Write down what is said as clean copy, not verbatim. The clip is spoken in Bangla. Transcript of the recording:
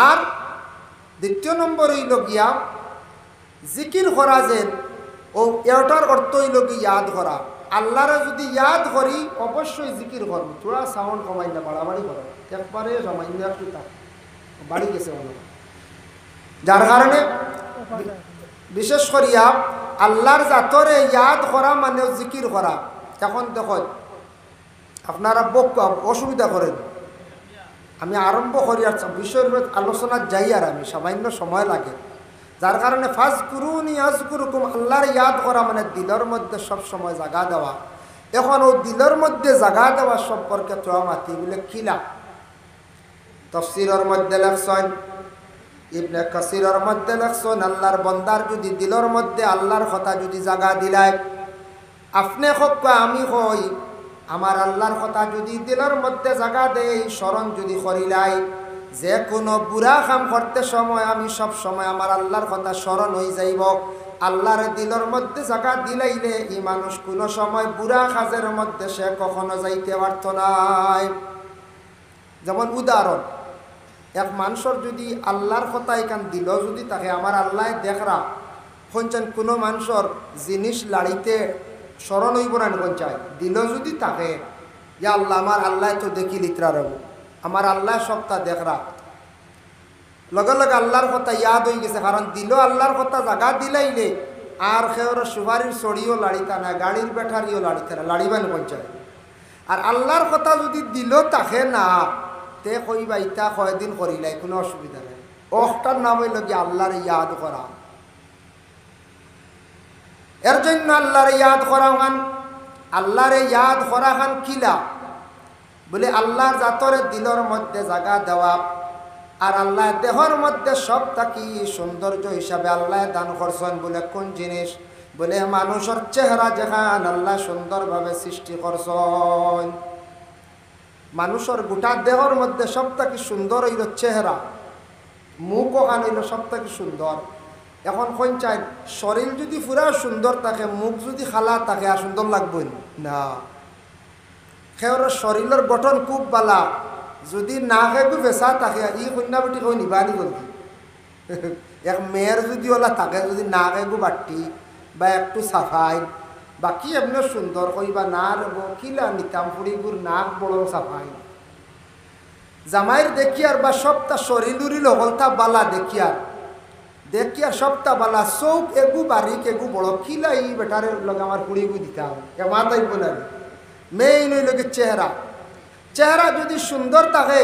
আর দ্বিতীয় নম্বর হইল গিয়া জিকির করা যে ও এটার অর্থ হইল কি ইয়াদ করা। আল্লাহরে যদি ইয়াদ করি অবশ্যই জিকির করবো। থোড়া সাউন্ড কমাই না, বাড়াবাড়ি করো, একবারে জমাই না, একটু বাড়ি গেছে অনেক। যার কারণে বিশেষ করিয়া আল্লাহর জাতরে ইয়াদ করা মানে জিকির করা। এখন দেখো আপনারা অসুবিধা করেন, আমি আরম্ভ করি আর বিষয়ের আলোচনা যাই, আর আমি সামান্য সময় লাগে। যার কারণে ফাজকুরুনি আযকুরুকুম, আল্লাহর ইয়াদ করা মানে দিলের মধ্যে সব সময় জাগা দেওয়া। এখন ও দিলের মধ্যে জাগা দেওয়া সম্পর্কে তো মাতি বলে কিলা তাফসীরের মধ্যে লেখছেন, ইবনে কাসিরের মধ্যে লেখছেন, আল্লাহর বান্দার যদি দিলের মধ্যে আল্লাহর কথা যদি জাগা দিলাই, আপনি হোক আমি হই, আমার আল্লাহর কথা যদি দিলের মধ্যে জাগা দেই, স্মরণ যদি করিলাই, যে কোনো বুড়া কাম করতে সময় আমি সব সময় আমার আল্লাহর কথা স্মরণ হয়ে যাইব। আল্লাহর দিলের মধ্যে জাগা দিলাইলে এই মানুষ কোনো সময় বুড়া কাজের মধ্যে সে কখনো যাইতে পারত নাই। যেমন উদাহরণ, এক মানুষের যদি আল্লাহর কথা এখান দিল যদি তাকে আমার আল্লাহ দেখরা পঞ্চান, কোনো মানুষের জিনিস লাড়িতে স্মরণ হইব না পঞ্চায় দিল যদি তাকে, যে আল্লাহ আমার আল্লাহ তো দেখি লিত্রা রব, আমার আল্লাহ সবটা দেখরা, লগে লগে আল্লাহর কথা ইয়াদ হয়ে গেছে। কারণ দিল আল্লাহর কথা জাগা দিলাইলে আর সেওর সুপারির চড়িও লাড়িতা না, গাড়ির ব্যাটারিও লাড়িতে না, লাড়িবান পঞ্চায়। আর আল্লাহর কথা যদি দিল তাকে না, তে কইবা ইটা কয়দিন করিলাই, কোনো অসুবিধা নেই। ওটার নাম হইল কি আল্লাহর ইয়াদ করা। এর জন্য আল্লাহর ইয়াদ করা খান, আল্লাহরে ইয়াদ করা খান কিলা বলে আল্লাহর জাতরে দিলর মধ্যে জাগা দেওয়া। আর আল্লাহ দেহর মধ্যে সব থাকি সৌন্দর্য হিসাবে আল্লাহ দান করছেন বলে কোন জিনিস বলে মানুষের চেহারা যেখান আল্লাহ সুন্দরভাবে সৃষ্টি করছেন। মানুষের গোটা দেহর মধ্যে সব থাকি সুন্দর হইল চেহারা, মুখ ওখান হইল সব থাকি সুন্দর। এখন কোন চাই শরীর যদি পুরা সুন্দর থাকে, মুখ যদি খালা থাকে, আর সুন্দর লাগবে না। সেওর শরীরের গঠন খুব বালা, যদি না খেয়ে বেচা থাকে ই কন্যা বেটি কই নিবানি বলতে। এক মেয়ের যদি ওলা থাকে, যদি না খেয়ে বাটি বা একটু সাফাই, বাকি এমনি সুন্দর কইবা না রব কিলা নিতাম ফুড়িগুর নাক বড় সাফাই। জামাইয়ের দেখিয়ার বা সবটা শরীর উড়িল হলতা বালা দেখিয়ার সবটা বালা, চৌক এগু বারিক এগু বড় কিলা ই বেটারে লগে আমার ফুড়িগু দিতাম মাতাই বলে। মেইন হইল চেহারা, চেহারা যদি সুন্দর থাকে